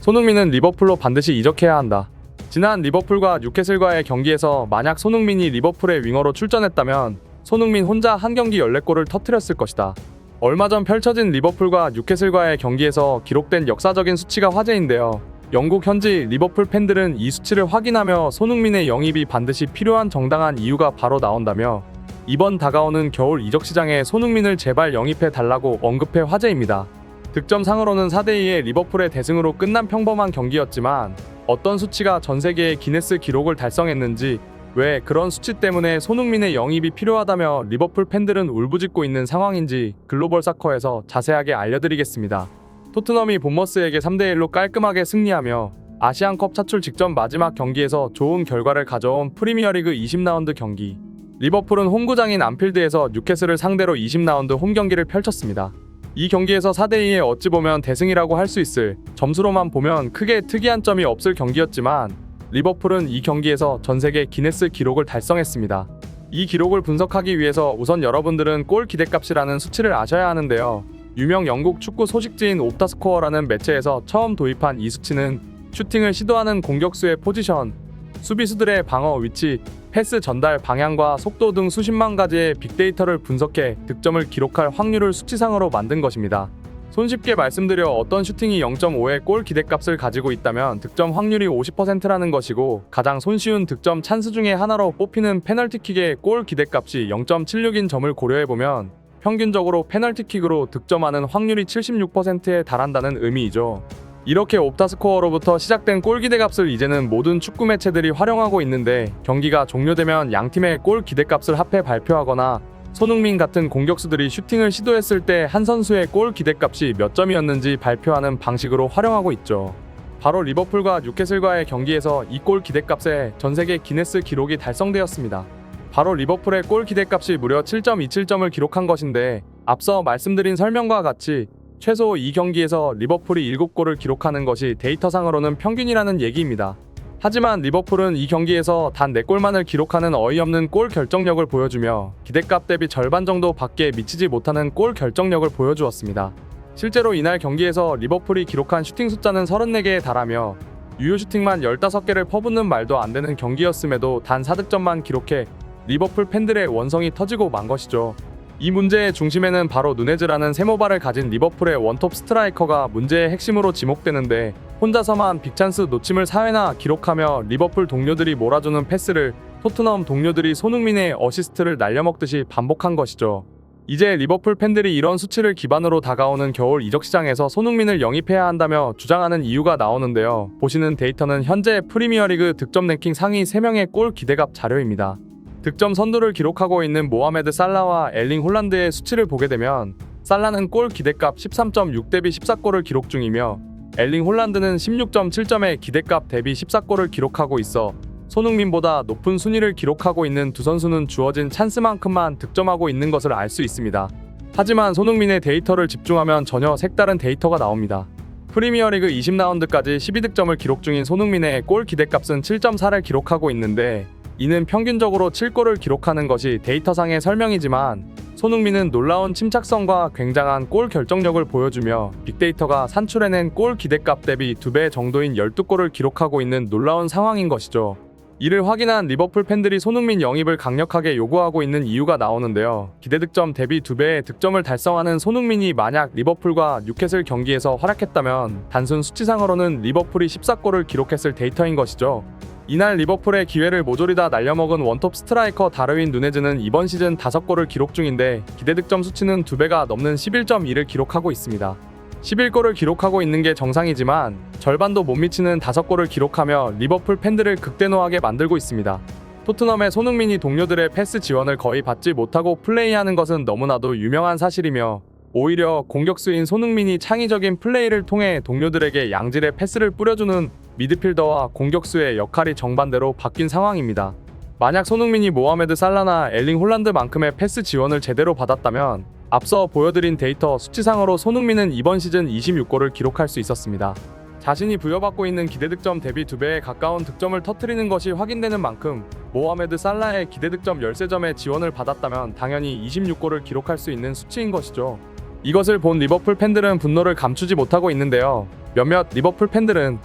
손흥민은 리버풀로 반드시 이적해야 한다. 지난 리버풀과 뉴캐슬과의 경기에서 만약 손흥민이 리버풀의 윙어로 출전했다면 손흥민 혼자 한 경기 14골을 터뜨렸을 것이다. 얼마 전 펼쳐진 리버풀과 뉴캐슬과의 경기에서 기록된 역사적인 수치가 화제인데요. 영국 현지 리버풀 팬들은 이 수치를 확인하며 손흥민의 영입이 반드시 필요한 정당한 이유가 바로 나온다며 이번 다가오는 겨울 이적 시장에 손흥민을 제발 영입해 달라고 언급해 화제입니다. 득점상으로는 4대2의 리버풀의 대승으로 끝난 평범한 경기였지만 어떤 수치가 전 세계의 기네스 기록을 달성했는지, 왜 그런 수치 때문에 손흥민의 영입이 필요하다며 리버풀 팬들은 울부짖고 있는 상황인지 글로벌 사커에서 자세하게 알려드리겠습니다. 토트넘이 본머스에게 3대1로 깔끔하게 승리하며 아시안컵 차출 직전 마지막 경기에서 좋은 결과를 가져온 프리미어리그 20라운드 경기. 리버풀은 홈구장인 안필드에서 뉴캐슬을 상대로 20라운드 홈 경기를 펼쳤습니다. 이 경기에서 4대2에 어찌 보면 대승이라고 할 수 있을, 점수로만 보면 크게 특이한 점이 없을 경기였지만 리버풀은 이 경기에서 전세계 기네스 기록을 달성했습니다. 이 기록을 분석하기 위해서 우선 여러분들은 골 기대값이라는 수치를 아셔야 하는데요. 유명 영국 축구 소식지인 옵타스코어라는 매체에서 처음 도입한 이 수치는 슈팅을 시도하는 공격수의 포지션, 수비수들의 방어 위치, 패스 전달 방향과 속도 등 수십만 가지의 빅데이터를 분석해 득점을 기록할 확률을 수치상으로 만든 것입니다. 손쉽게 말씀드려 어떤 슈팅이 0.5의 골 기대값을 가지고 있다면 득점 확률이 50%라는 것이고, 가장 손쉬운 득점 찬스 중에 하나로 뽑히는 페널티킥의 골 기대값이 0.76인 점을 고려해보면 평균적으로 페널티킥으로 득점하는 확률이 76%에 달한다는 의미이죠. 이렇게 옵타스코어로부터 시작된 골 기대값을 이제는 모든 축구 매체들이 활용하고 있는데, 경기가 종료되면 양팀의 골 기대값을 합해 발표하거나 손흥민 같은 공격수들이 슈팅을 시도했을 때 한 선수의 골 기대값이 몇 점이었는지 발표하는 방식으로 활용하고 있죠. 바로 리버풀과 뉴캐슬과의 경기에서 이 골 기대값에 전세계 기네스 기록이 달성되었습니다. 바로 리버풀의 골 기대값이 무려 7.27점을 기록한 것인데, 앞서 말씀드린 설명과 같이 최소 이 경기에서 리버풀이 7골을 기록하는 것이 데이터상으로는 평균이라는 얘기입니다. 하지만 리버풀은 이 경기에서 단 4골만을 기록하는 어이없는 골 결정력을 보여주며 기대값 대비 절반 정도 밖에 미치지 못하는 골 결정력을 보여주었습니다. 실제로 이날 경기에서 리버풀이 기록한 슈팅 숫자는 34개에 달하며 유효 슈팅만 15개를 퍼붓는 말도 안 되는 경기였음에도 단 4득점만 기록해 리버풀 팬들의 원성이 터지고 만 것이죠. 이 문제의 중심에는 바로 누네즈라는 세모발을 가진 리버풀의 원톱 스트라이커가 문제의 핵심으로 지목되는데, 혼자서만 빅찬스 놓침을 4회나 기록하며 리버풀 동료들이 몰아주는 패스를 토트넘 동료들이 손흥민의 어시스트를 날려먹듯이 반복한 것이죠. 이제 리버풀 팬들이 이런 수치를 기반으로 다가오는 겨울 이적 시장에서 손흥민을 영입해야 한다며 주장하는 이유가 나오는데요. 보시는 데이터는 현재 프리미어리그 득점 랭킹 상위 3명의 골 기대값 자료입니다. 득점 선두를 기록하고 있는 모하메드 살라와 엘링 홀란드의 수치를 보게 되면, 살라는 골 기대값 13.6 대비 14골을 기록 중이며 엘링 홀란드는 16.7점의 기대값 대비 14골을 기록하고 있어 손흥민보다 높은 순위를 기록하고 있는 두 선수는 주어진 찬스만큼만 득점하고 있는 것을 알 수 있습니다. 하지만 손흥민의 데이터를 집중하면 전혀 색다른 데이터가 나옵니다. 프리미어리그 20라운드까지 12득점을 기록 중인 손흥민의 골 기대값은 7.4를 기록하고 있는데, 이는 평균적으로 7골을 기록하는 것이 데이터상의 설명이지만 손흥민은 놀라운 침착성과 굉장한 골 결정력을 보여주며 빅데이터가 산출해낸 골 기대값 대비 2배 정도인 12골을 기록하고 있는 놀라운 상황인 것이죠. 이를 확인한 리버풀 팬들이 손흥민 영입을 강력하게 요구하고 있는 이유가 나오는데요. 기대득점 대비 2배의 득점을 달성하는 손흥민이 만약 리버풀과 뉴캐슬 경기에서 활약했다면 단순 수치상으로는 리버풀이 14골을 기록했을 데이터인 것이죠. 이날 리버풀의 기회를 모조리 다 날려먹은 원톱 스트라이커 다르윈 누네즈는 이번 시즌 5골을 기록 중인데, 기대득점 수치는 2배가 넘는 11.2를 기록하고 있습니다. 11골을 기록하고 있는 게 정상이지만 절반도 못 미치는 5골을 기록하며 리버풀 팬들을 극대노하게 만들고 있습니다. 토트넘의 손흥민이 동료들의 패스 지원을 거의 받지 못하고 플레이하는 것은 너무나도 유명한 사실이며, 오히려 공격수인 손흥민이 창의적인 플레이를 통해 동료들에게 양질의 패스를 뿌려주는 미드필더와 공격수의 역할이 정반대로 바뀐 상황입니다. 만약 손흥민이 모하메드 살라나 엘링 홀란드만큼의 패스 지원을 제대로 받았다면 앞서 보여드린 데이터 수치상으로 손흥민은 이번 시즌 26골을 기록할 수 있었습니다. 자신이 부여받고 있는 기대득점 대비 2배에 가까운 득점을 터뜨리는 것이 확인되는 만큼 모하메드 살라의 기대득점 13점의 지원을 받았다면 당연히 26골을 기록할 수 있는 수치인 것이죠. 이것을 본 리버풀 팬들은 분노를 감추지 못하고 있는데요. 몇몇 리버풀 팬들은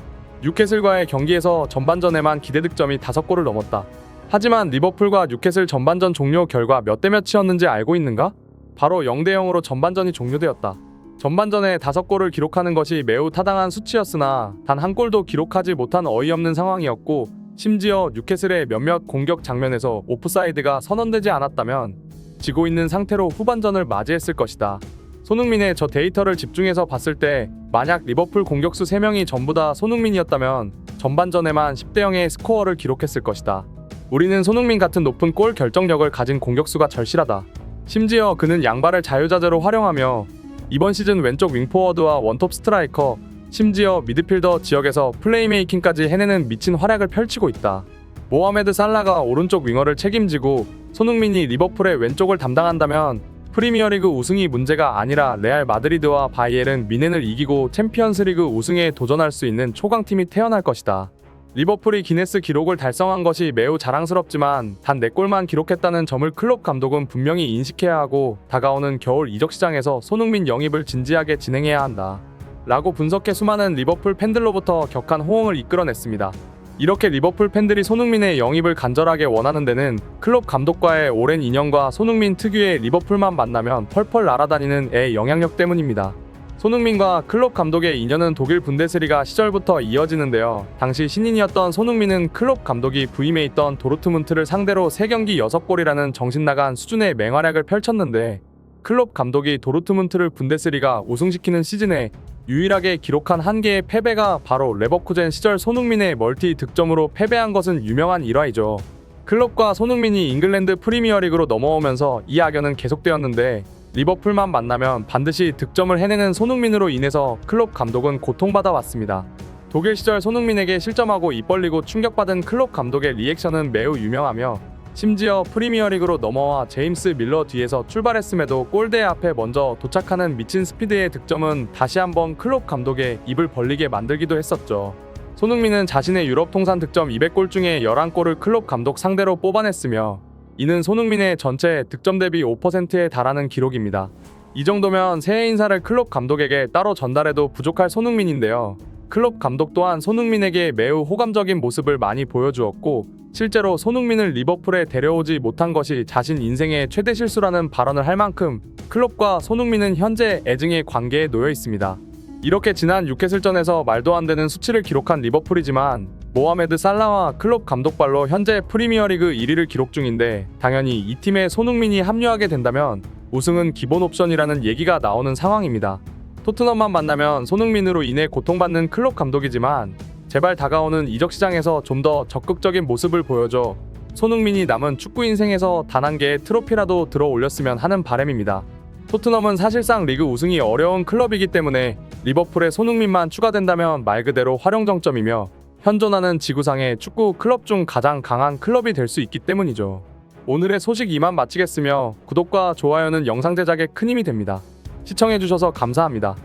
뉴캐슬과의 경기에서 전반전에만 기대 득점이 5골을 넘었다. 하지만 리버풀과 뉴캐슬 전반전 종료 결과 몇 대 몇이었는지 알고 있는가? 바로 0대 0으로 전반전이 종료되었다. 전반전에 5골을 기록하는 것이 매우 타당한 수치였으나 단 한 골도 기록하지 못한 어이없는 상황이었고, 심지어 뉴캐슬의 몇몇 공격 장면에서 오프사이드가 선언되지 않았다면 지고 있는 상태로 후반전을 맞이했을 것이다. 손흥민의 저 데이터를 집중해서 봤을 때 만약 리버풀 공격수 3명이 전부 다 손흥민이었다면 전반전에만 10대 0의 스코어를 기록했을 것이다. 우리는 손흥민 같은 높은 골 결정력을 가진 공격수가 절실하다. 심지어 그는 양발을 자유자재로 활용하며 이번 시즌 왼쪽 윙포워드와 원톱 스트라이커, 심지어 미드필더 지역에서 플레이메이킹까지 해내는 미친 활약을 펼치고 있다. 모하메드 살라가 오른쪽 윙어를 책임지고 손흥민이 리버풀의 왼쪽을 담당한다면 프리미어리그 우승이 문제가 아니라 레알 마드리드와 바이에른 뮌헨을 이기고 챔피언스리그 우승에 도전할 수 있는 초강팀이 태어날 것이다. 리버풀이 기네스 기록을 달성한 것이 매우 자랑스럽지만 단 4골만 기록했다는 점을 클롭 감독은 분명히 인식해야 하고 다가오는 겨울 이적 시장에서 손흥민 영입을 진지하게 진행해야 한다. 라고 분석해 수많은 리버풀 팬들로부터 격한 호응을 이끌어냈습니다. 이렇게 리버풀 팬들이 손흥민의 영입을 간절하게 원하는 데는 클롭 감독과의 오랜 인연과 손흥민 특유의 리버풀만 만나면 펄펄 날아다니는 애 영향력 때문입니다. 손흥민과 클롭 감독의 인연은 독일 분데스리가 시절부터 이어지는데요. 당시 신인이었던 손흥민은 클롭 감독이 부임해 있던 도르트문트를 상대로 3경기 6골이라는 정신나간 수준의 맹활약을 펼쳤는데, 클롭 감독이 도르트문트를 분데스리가 우승시키는 시즌에 유일하게 기록한 한 개의 패배가 바로 레버쿠젠 시절 손흥민의 멀티 득점으로 패배한 것은 유명한 일화이죠. 클롭과 손흥민이 잉글랜드 프리미어리그로 넘어오면서 이 악연은 계속되었는데, 리버풀만 만나면 반드시 득점을 해내는 손흥민으로 인해서 클롭 감독은 고통받아 왔습니다. 독일 시절 손흥민에게 실점하고 입 벌리고 충격받은 클롭 감독의 리액션은 매우 유명하며, 심지어 프리미어리그로 넘어와 제임스 밀러 뒤에서 출발했음에도 골대 앞에 먼저 도착하는 미친 스피드의 득점은 다시 한번 클롭 감독의 입을 벌리게 만들기도 했었죠. 손흥민은 자신의 유럽 통산 득점 200골 중에 11골을 클롭 감독 상대로 뽑아냈으며, 이는 손흥민의 전체 득점 대비 5%에 달하는 기록입니다. 이 정도면 새해 인사를 클롭 감독에게 따로 전달해도 부족할 손흥민인데요. 클롭 감독 또한 손흥민에게 매우 호감적인 모습을 많이 보여주었고, 실제로 손흥민을 리버풀에 데려오지 못한 것이 자신 인생의 최대 실수라는 발언을 할 만큼 클롭과 손흥민은 현재 애증의 관계에 놓여 있습니다. 이렇게 지난 뉴캐슬전에서 말도 안 되는 수치를 기록한 리버풀이지만 모하메드 살라와 클롭 감독발로 현재 프리미어리그 1위를 기록 중인데, 당연히 이 팀에 손흥민이 합류하게 된다면 우승은 기본 옵션이라는 얘기가 나오는 상황입니다. 토트넘만 만나면 손흥민으로 인해 고통받는 클롭 감독이지만 제발 다가오는 이적 시장에서 좀 더 적극적인 모습을 보여줘 손흥민이 남은 축구 인생에서 단 한 개의 트로피라도 들어 올렸으면 하는 바람입니다. 토트넘은 사실상 리그 우승이 어려운 클럽이기 때문에 리버풀에 손흥민만 추가된다면 말 그대로 활용정점이며 현존하는 지구상의 축구 클럽 중 가장 강한 클럽이 될 수 있기 때문이죠. 오늘의 소식 이만 마치겠으며 구독과 좋아요는 영상 제작에 큰 힘이 됩니다. 시청해주셔서 감사합니다.